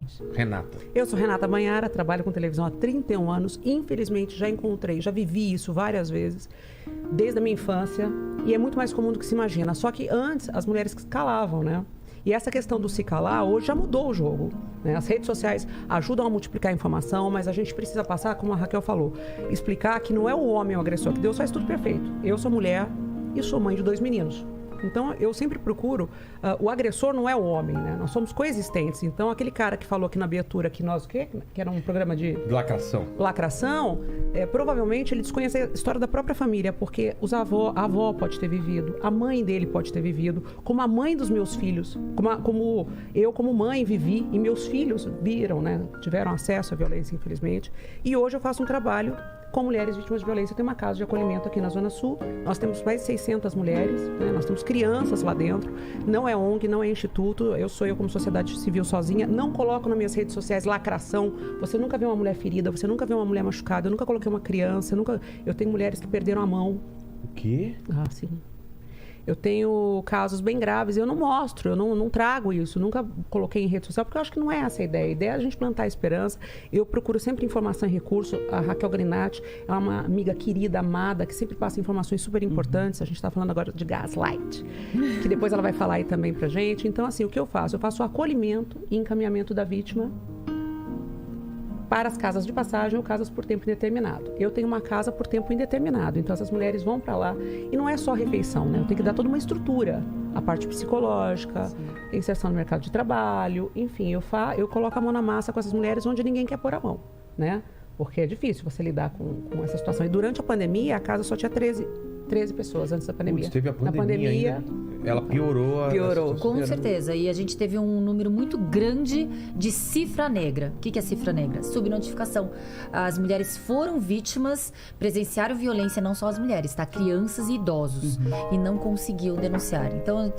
nomes. Renata. Eu sou Renata Banhara, trabalho com televisão há 31 anos. Infelizmente, já vivi isso várias vezes, desde a minha infância. E é muito mais comum do que se imagina. Só que antes, as mulheres calavam, né? E essa questão do se calar, hoje já mudou o jogo, né? As redes sociais ajudam a multiplicar a informação, mas a gente precisa passar, como a Raquel falou, explicar que não é o homem o agressor, que Deus faz tudo perfeito. Eu sou mulher e sou mãe de 2 meninos. Então, eu sempre procuro... o agressor não é o homem, né? Nós somos coexistentes. Então, aquele cara que falou aqui na abertura que nós... Que era um programa de... Lacração. Provavelmente ele desconhece a história da própria família, porque a avó pode ter vivido, a mãe dele pode ter vivido, como a mãe dos meus filhos, como eu, como mãe, vivi, e meus filhos viram, né? Tiveram acesso à violência, infelizmente. E hoje eu faço um trabalho com mulheres vítimas de violência. Eu tenho uma casa de acolhimento aqui na Zona Sul. Nós temos mais de 600 mulheres, né? Nós temos crianças lá dentro. Não é ONG, não é instituto. Eu como sociedade civil sozinha. Não coloco nas minhas redes sociais lacração. Você nunca vê uma mulher ferida, você nunca vê uma mulher machucada. Eu nunca coloquei uma criança. Eu tenho mulheres que perderam a mão. O quê? Sim. Eu tenho casos bem graves e eu não mostro, eu não trago isso, nunca coloquei em rede social, porque eu acho que não é essa a ideia. A ideia é a gente plantar esperança. Eu procuro sempre informação e recurso. A Raquel Grinatti é uma amiga querida, amada, que sempre passa informações super importantes. A gente está falando agora de gaslight, que depois ela vai falar aí também pra gente. Então, assim, o que eu faço? Eu faço o acolhimento e encaminhamento da vítima para as casas de passagem ou casas por tempo indeterminado. Eu tenho uma casa por tempo indeterminado, então essas mulheres vão para lá e não é só refeição, né? Eu tenho que dar toda uma estrutura, a parte psicológica, inserção no mercado de trabalho, enfim, eu coloco a mão na massa com essas mulheres onde ninguém quer pôr a mão, né? Porque é difícil você lidar com essa situação. E durante a pandemia, a casa só tinha 13 pessoas antes da pandemia. Putz, teve a pandemia. Na pandemia ainda. Ela piorou. Com certeza. E a gente teve um número muito grande de cifra negra. O que é cifra negra? Subnotificação. As mulheres foram vítimas, presenciaram violência, não só as mulheres, tá? Crianças e idosos. E não conseguiam denunciar. Então,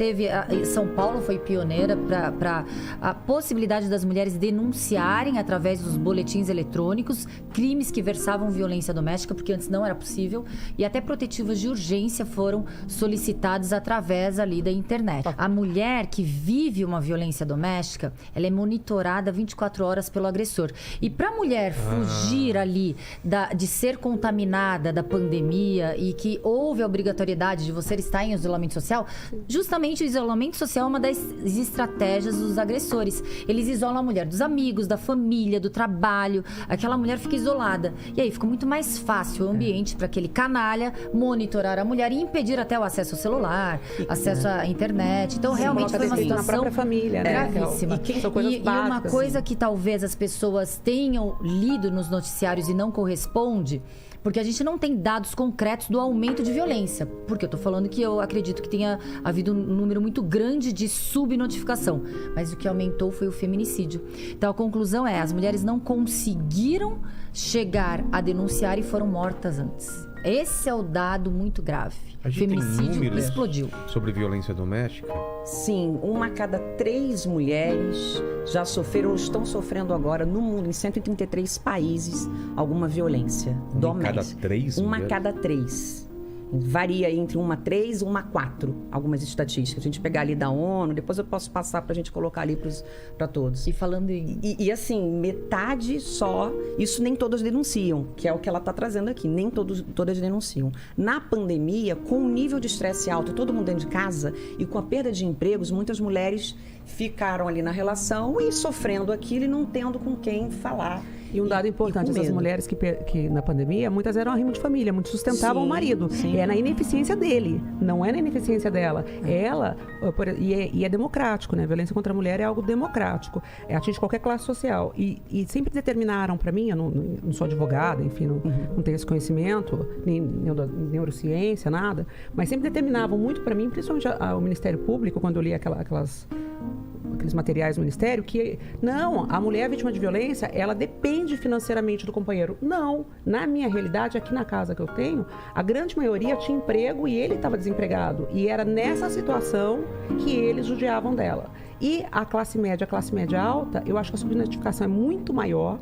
São Paulo foi pioneira para a possibilidade das mulheres denunciarem através dos boletins eletrônicos crimes que versavam violência doméstica, porque antes não era possível. E até protetivas de urgência foram solicitadas através ali da internet. A mulher que vive uma violência doméstica, ela é monitorada 24 horas pelo agressor. E para a mulher fugir ali de ser contaminada da pandemia e que houve a obrigatoriedade de você estar em isolamento social, justamente o isolamento social é uma das estratégias dos agressores. Eles isolam a mulher dos amigos, da família, do trabalho. Aquela mulher fica isolada. E aí fica muito mais fácil o ambiente para aquele canalha monitorar a mulher e impedir até o acesso ao celular, acesso à internet. Então, realmente foi uma situação na própria família, né? gravíssima. E uma coisa que talvez as pessoas tenham lido nos noticiários e não corresponde, porque a gente não tem dados concretos do aumento de violência. Porque eu tô falando que eu acredito que tenha havido um número muito grande de subnotificação. Mas o que aumentou foi o feminicídio. Então, a conclusão é, as mulheres não conseguiram chegar a denunciar e foram mortas antes. Esse é o dado muito grave. A gente Feminicídio explodiu. Sobre violência doméstica? Sim, 1 a cada 3 mulheres já sofreram ou estão sofrendo agora no mundo, em 133 países, alguma violência doméstica. 1 a cada 3? 1 a cada 3. Varia entre 1 a 3 e 1 a 4, algumas estatísticas. A gente pegar ali da ONU, depois eu posso passar para a gente colocar ali para todos. E falando em... E assim, metade só, isso nem todas denunciam, que é o que ela está trazendo aqui, nem todas denunciam. Na pandemia, com o nível de estresse alto, todo mundo dentro de casa, e com a perda de empregos, muitas mulheres ficaram ali na relação e sofrendo aquilo e não tendo com quem falar. E um dado importante, essas mulheres que na pandemia, muitas eram arrimo de família, muitas sustentavam o marido. Sim. É na ineficiência dele, não é na ineficiência dela. Ela, e é democrático, né? A violência contra a mulher é algo democrático, atinge qualquer classe social. E sempre determinaram para mim, eu não sou advogada, enfim, não tenho esse conhecimento, nem neurociência, nada, mas sempre determinavam muito para mim, principalmente o Ministério Público, quando eu li aqueles materiais do Ministério, que não, a mulher vítima de violência, ela depende financeiramente do companheiro. Não, na minha realidade, aqui na casa que eu tenho, a grande maioria tinha emprego e ele estava desempregado. E era nessa situação que eles judiavam dela. E a classe média alta, eu acho que a subnotificação é muito maior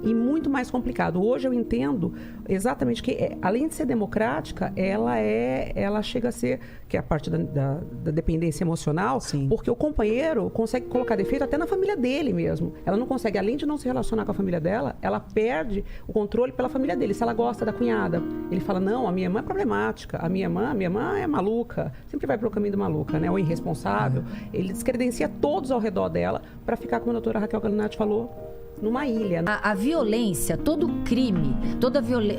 e muito mais complicado. Hoje eu entendo exatamente que, além de ser democrática, ela chega a ser, que é a parte da dependência emocional, Sim. porque o companheiro consegue colocar defeito até na família dele mesmo. Ela não consegue, além de não se relacionar com a família dela, ela perde o controle pela família dele. Se ela gosta da cunhada, ele fala, não, a minha irmã é problemática, a minha irmã é maluca, sempre vai pelo caminho da maluca, né? Ou irresponsável. Ele descredencia todos ao redor dela para ficar, como a doutora Raquel Galinatti falou, numa ilha. A violência, todo crime,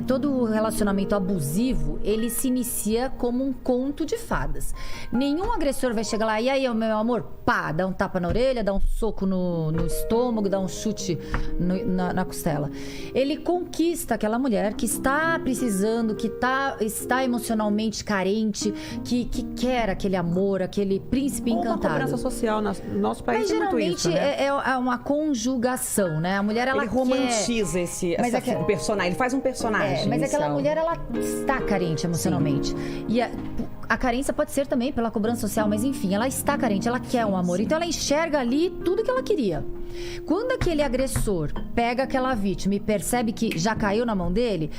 todo relacionamento abusivo, ele se inicia como um conto de fadas. Nenhum agressor vai chegar lá, e aí, meu amor, pá, dá um tapa na orelha, dá um soco no estômago, dá um chute na costela. Ele conquista aquela mulher que está precisando, que está emocionalmente carente, que quer aquele amor, aquele príncipe Ou encantado. uma cobrança social no nosso país. Mas tem muito geralmente isso, né? é uma conjugação, né? A mulher, ela Ele romantiza quer... o personagem, ele faz um personagem. mas aquela inicial. mulher, ela está carente emocionalmente. E a carência pode ser também pela cobrança social, mas enfim, ela está carente, ela quer um amor. Então ela enxerga ali tudo que ela queria. Quando aquele agressor pega aquela vítima e percebe que já caiu na mão dele,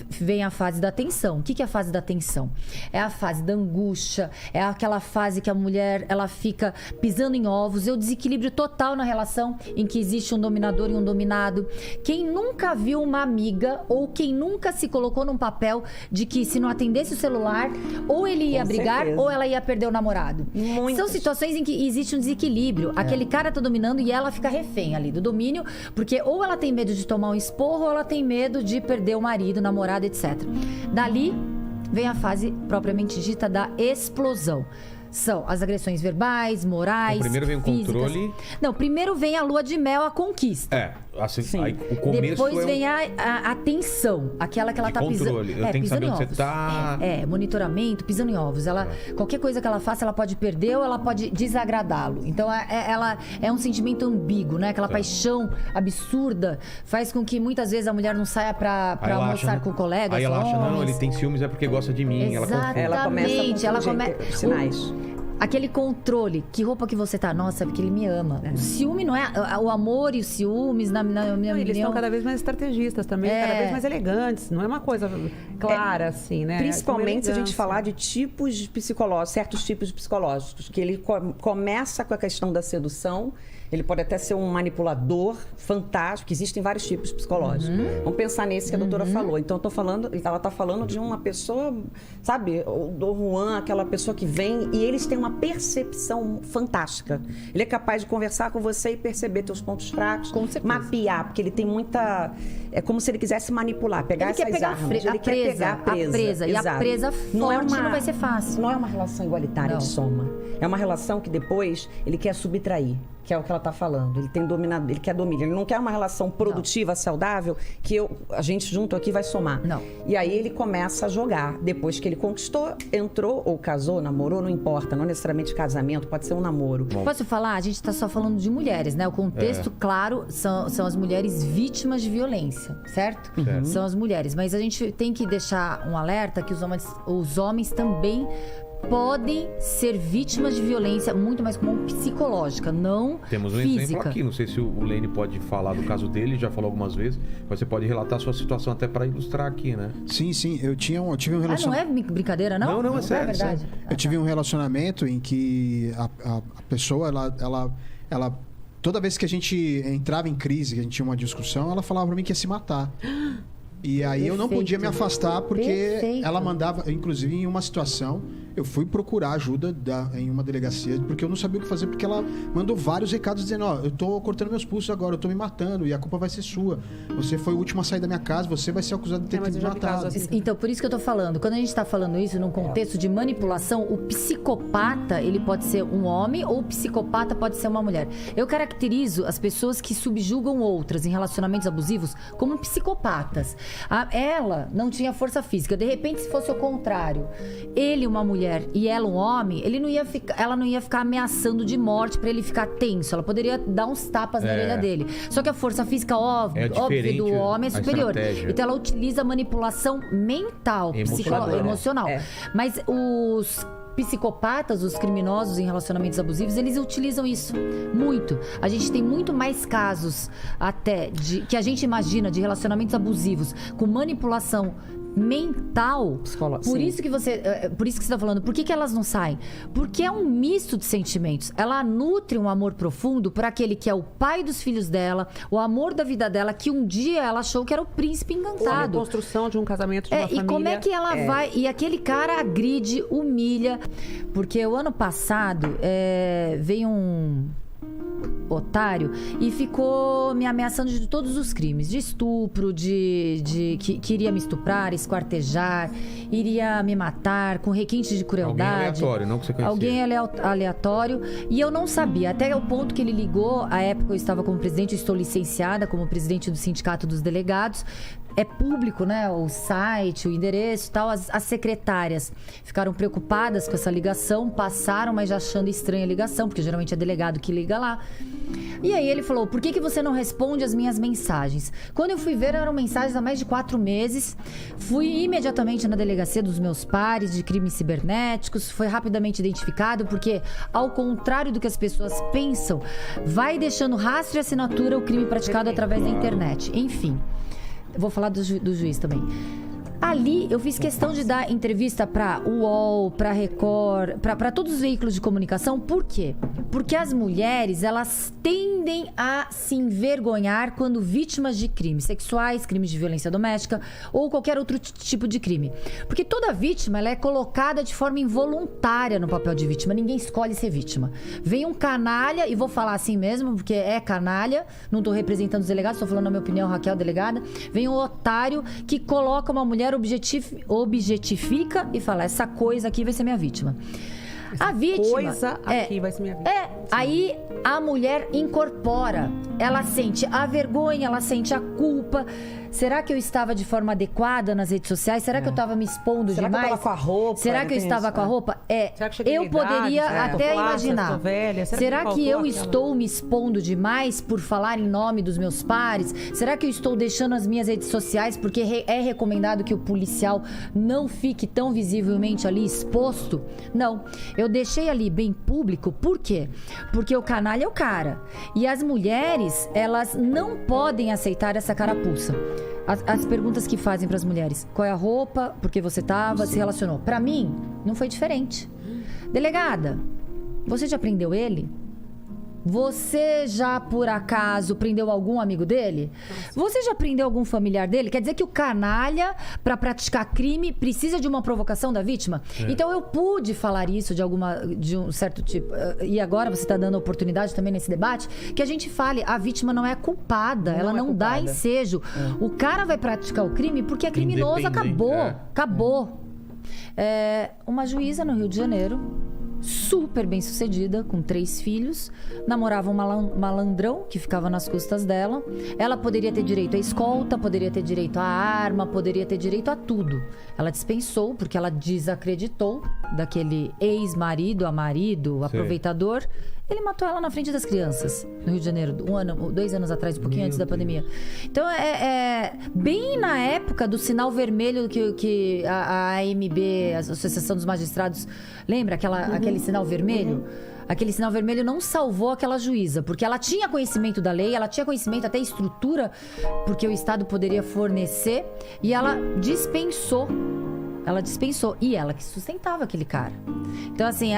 vem a fase da tensão. O que é a fase da tensão? É a fase da angústia, é aquela fase que a mulher, ela fica pisando em ovos, é o desequilíbrio total na relação em que existe um dominador e um dominado. Quem nunca viu uma amiga ou quem nunca se colocou num papel de que se não atendesse o celular, ou ele ia Com brigar certeza. ou ela ia perder o namorado. Muitas. São situações em que existe um desequilíbrio. Aquele cara tá dominando e ela fica refém ali do domínio, porque ou ela tem medo de tomar um esporro ou ela tem medo de perder o marido, o namorado, etc. Dali vem a fase propriamente dita da explosão. São as agressões verbais, morais, Primeiro vem o físicas. controle. Não, primeiro vem a lua de mel, a conquista. Assim, Sim. aí, o começo Depois vem a tensão, aquela que ela de tá pisando. controle. Eu tenho que pisando saber em onde você ovos. tá. Monitoramento, pisando em ovos. Qualquer coisa que ela faça, ela pode perder ou ela pode desagradá-lo. Então, ela é um sentimento ambíguo, né? Aquela paixão absurda faz com que muitas vezes a mulher não saia pra Aí ela almoçar acha, com colegas. Aí ela acha, não, homens. ele tem ciúmes é porque gosta de mim. Exatamente. Ela começa a confundir sinais. Aquele controle, que roupa que você tá? Nossa, porque ele me ama. O ciúme não é... O amor e os ciúmes, na minha Não, eles opinião... estão cada vez mais estrategistas também, cada vez mais elegantes. Não é uma coisa clara, assim, né? Principalmente se a gente elegância. falar de tipos psicológicos, certos tipos psicológicos, que ele começa com a questão da sedução. Ele pode até ser um manipulador fantástico, que existem vários tipos psicológicos. Vamos pensar nesse que a doutora falou. Então, ela está falando de uma pessoa, sabe, o Dom Juan, aquela pessoa que vem e eles têm uma percepção fantástica. Ele é capaz de conversar com você e perceber teus pontos fracos, Com certeza. mapear, porque ele tem muita... É como se ele quisesse manipular, pegar Ele quer essas pegar armas. a Ele quer pegar a presa. E a Exato. presa forte não vai ser fácil. Não é uma relação igualitária Não. de soma. É uma relação que depois ele quer subtrair, que é o que ela está falando. Ele tem dominado, ele quer domínio. Ele não quer uma relação produtiva, saudável, que a gente junto aqui vai somar. Não. E aí ele começa a jogar. Depois que ele conquistou, entrou ou casou, namorou, não importa. Não necessariamente casamento, pode ser um namoro. Posso falar? A gente tá só falando de mulheres, né? O contexto, claro, são as mulheres vítimas de violência, certo? São as mulheres. Mas a gente tem que deixar um alerta que os homens também podem ser vítimas de violência muito mais comum psicológica, não Temos um física. exemplo aqui. Não sei se o Lene pode falar do caso dele, já falou algumas vezes. Mas você pode relatar a sua situação até para ilustrar aqui, né? Sim, eu tive um Não relacionamento. é brincadeira, não? Não, é sério, é verdade. sério. Eu tive um relacionamento em que a pessoa, ela toda vez que a gente entrava em crise, que a gente tinha uma discussão, ela falava pra mim que ia se matar. E aí eu não Perfeito. podia me afastar porque Perfeito. ela mandava, inclusive em uma situação, eu fui procurar ajuda em uma delegacia, porque eu não sabia o que fazer, porque ela mandou vários recados dizendo, ó, eu tô cortando meus pulsos agora, eu tô me matando e a culpa vai ser sua. Você foi o último a sair da minha casa, você vai ser acusado de ter mas me eu já vi matado. casos assim. Então, por isso que eu tô falando. Quando a gente tá falando isso num contexto de manipulação, o psicopata, ele pode ser um homem ou o psicopata pode ser uma mulher. Eu caracterizo as pessoas que subjugam outras em relacionamentos abusivos como psicopatas. Ela não tinha força física. De repente, se fosse o contrário, ele uma mulher e ela um homem, ela não ia ficar ameaçando de morte pra ele ficar tenso. Ela poderia dar uns tapas na orelha dele. Só que a força física, óbvio do homem é a superior. estratégia. Então ela utiliza a manipulação mental, Emocional. emocional. É. Mas psicopatas, os criminosos em relacionamentos abusivos, eles utilizam isso muito. A gente tem muito mais casos até que a gente imagina de relacionamentos abusivos com manipulação mental. Por isso que você está falando, por que elas não saem? Porque é um misto de sentimentos. Ela nutre um amor profundo por aquele que é o pai dos filhos dela, o amor da vida dela, que um dia ela achou que era o príncipe encantado. A construção de um casamento, de uma família. E como é que ela vai... E aquele cara agride, humilha. Porque o ano passado veio um otário e ficou me ameaçando de todos os crimes, de estupro, que iria me estuprar, esquartejar, iria me matar, com requinte de crueldade. Alguém aleatório, não que você conhecia. Alguém aleatório, e eu não sabia, até o ponto que ele ligou. À época eu estava como presidente, eu estou licenciada como presidente do Sindicato dos Delegados. É público, né? O site, o endereço e tal. As secretárias ficaram preocupadas com essa ligação, passaram, mas já achando estranha a ligação, porque geralmente é delegado que liga lá. E aí ele falou, por que você não responde as minhas mensagens? Quando eu fui ver, eram mensagens há mais de 4 meses. Fui imediatamente na delegacia dos meus pares de crimes cibernéticos. Foi rapidamente identificado, porque, ao contrário do que as pessoas pensam, vai deixando rastro e assinatura o crime praticado através da internet. Enfim. Vou falar do juiz também. Ali, eu fiz questão de dar entrevista para UOL, para Record, para todos os veículos de comunicação. Por quê? Porque as mulheres, elas tendem a se envergonhar quando vítimas de crimes sexuais, crimes de violência doméstica ou qualquer outro tipo de crime. Porque toda vítima, ela é colocada de forma involuntária no papel de vítima. Ninguém escolhe ser vítima. Vem um canalha, e vou falar assim mesmo, porque é canalha, não estou representando os delegados, estou falando a minha opinião, Raquel, delegada. Vem um otário que coloca uma mulher, objetifica e fala, essa coisa aqui vai ser minha vítima. A vítima... coisa aqui vai ser minha vítima. Aí a mulher incorpora. Ela sente a vergonha, ela sente a culpa. Será que eu estava de forma adequada nas redes sociais? Será que eu estava me expondo Será demais? que eu estava com a roupa? Será que eu estava com a roupa? Será que cheguei eu na idade? poderia até Tô flácida, imaginar. tô velha? Será que eu estou me expondo demais por falar em nome dos meus pares? Será que eu estou deixando as minhas redes sociais? Porque é recomendado que o policial não fique tão visivelmente ali exposto? Não. Eu deixei ali bem público. Por quê? Porque o canalha é o cara. E as mulheres, elas não podem aceitar essa carapuça. As perguntas que fazem para as mulheres. Qual é a roupa? Por que você estava? Se relacionou? Para mim, não foi diferente. Delegada, você já prendeu ele? Você já, por acaso, prendeu algum amigo dele? Você já prendeu algum familiar dele? Quer dizer que o canalha, para praticar crime, precisa de uma provocação da vítima? Então, eu pude falar isso de um certo tipo. E agora você está dando oportunidade também nesse debate, que a gente fale, a vítima não é culpada, ela não dá ensejo. O cara vai praticar o crime porque é criminoso, acabou. Acabou. Uma juíza no Rio de Janeiro, super bem sucedida, com 3 filhos, namorava um malandrão que ficava nas custas dela. Ela poderia ter direito à escolta, poderia ter direito à arma, poderia ter direito a tudo. Ela dispensou porque ela desacreditou daquele ex-marido, aproveitador. Ele matou ela na frente das crianças, no Rio de Janeiro, 2 anos atrás, um pouquinho antes da pandemia. Então, bem na época do sinal vermelho que a AMB, a Associação dos Magistrados, lembra aquele sinal vermelho? Aquele sinal vermelho não salvou aquela juíza, porque ela tinha conhecimento da lei, ela tinha conhecimento até estrutura, porque o Estado poderia fornecer, e ela dispensou. E ela que sustentava aquele cara. Então, assim,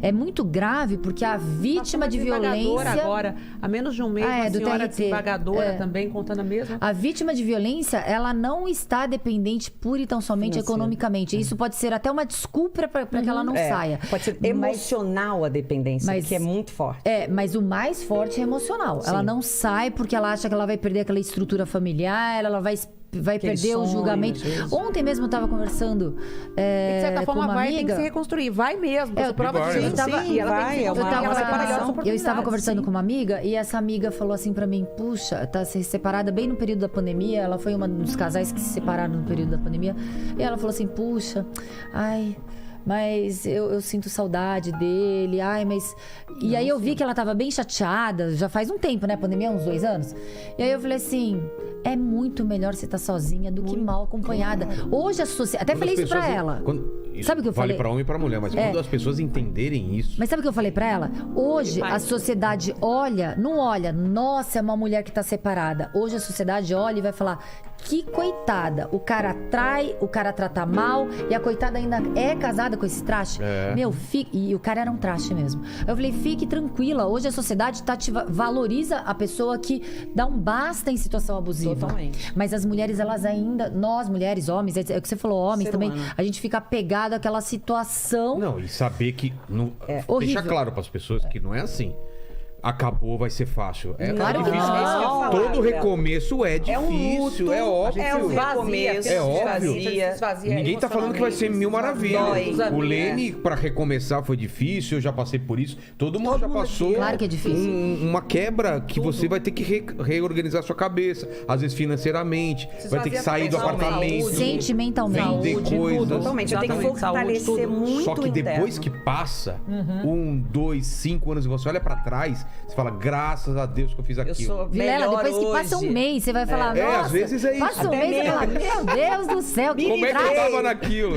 é muito grave, porque a vítima de violência... agora, há menos de um mês, uma senhora desembargadora também, contando a mesma. A vítima de violência, ela não está dependente pura e tão somente economicamente. Isso pode ser até uma desculpa para que ela não saia. Pode ser emocional a dependência, que é muito forte. Mas o mais forte é emocional. Ela não sai porque ela acha que ela vai perder aquela estrutura familiar, ela vai perder o julgamento. Ontem mesmo eu estava conversando de certa forma, com uma amiga. Tem que se reconstruir. Vai mesmo. Prova de eu estava conversando com uma amiga e essa amiga falou assim pra mim, puxa, tá separada bem no período da pandemia. Ela foi uma dos casais que se separaram no período da pandemia. E ela falou assim, puxa, mas eu sinto saudade dele, E aí eu vi que ela tava bem chateada, já faz um tempo, né? A pandemia, uns 2 anos. E aí eu falei assim, é muito melhor você estar sozinha do que mal acompanhada. Hoje a sociedade... Até falei isso pra ela. Sabe o que eu vale falei? pra homem e pra mulher, mas quando as pessoas entenderem isso... Mas sabe o que eu falei pra ela? Hoje a sociedade não olha, nossa, é uma mulher que tá separada. Hoje a sociedade olha e vai falar, que coitada. O cara trai, o cara trata mal e a coitada ainda é casada com esse traste. Meu, e o cara era um traste mesmo. Eu falei, fique tranquila. Hoje a sociedade valoriza a pessoa que dá um basta em situação abusiva. Totalmente. Mas as mulheres, elas ainda, nós mulheres, homens, é o que você falou, homens Ser também, humano. a gente fica apegado àquela situação. Não, e saber que... horrível. Deixa claro pras pessoas que não é assim. Acabou, vai ser fácil. Claro que difícil. não. Todo recomeço é difícil, é óbvio. é um recomeço. É óbvio. Ninguém tá falando que vai ser mil maravilhas. Dói. O Lene, pra recomeçar, foi difícil, eu já passei por isso. Todo mundo já passou. Claro que é difícil. Uma quebra que você vai ter que reorganizar sua cabeça. Às vezes financeiramente. Vai ter que sair do apartamento. Sentimentalmente. Vender coisas. Totalmente. Eu tenho que Exatamente. fortalecer Saúde, tudo. muito Só que depois interno. que passa 1, 2, 5 anos e você olha pra trás, você fala, graças a Deus que eu fiz Eu aquilo. sou Vilela, melhor depois que passa um hoje. mês, você vai falar, É, nossa, às vezes é isso. passa um Até mês e fala, menos. meu Deus do céu, que Como é que eu traste. tava naquilo?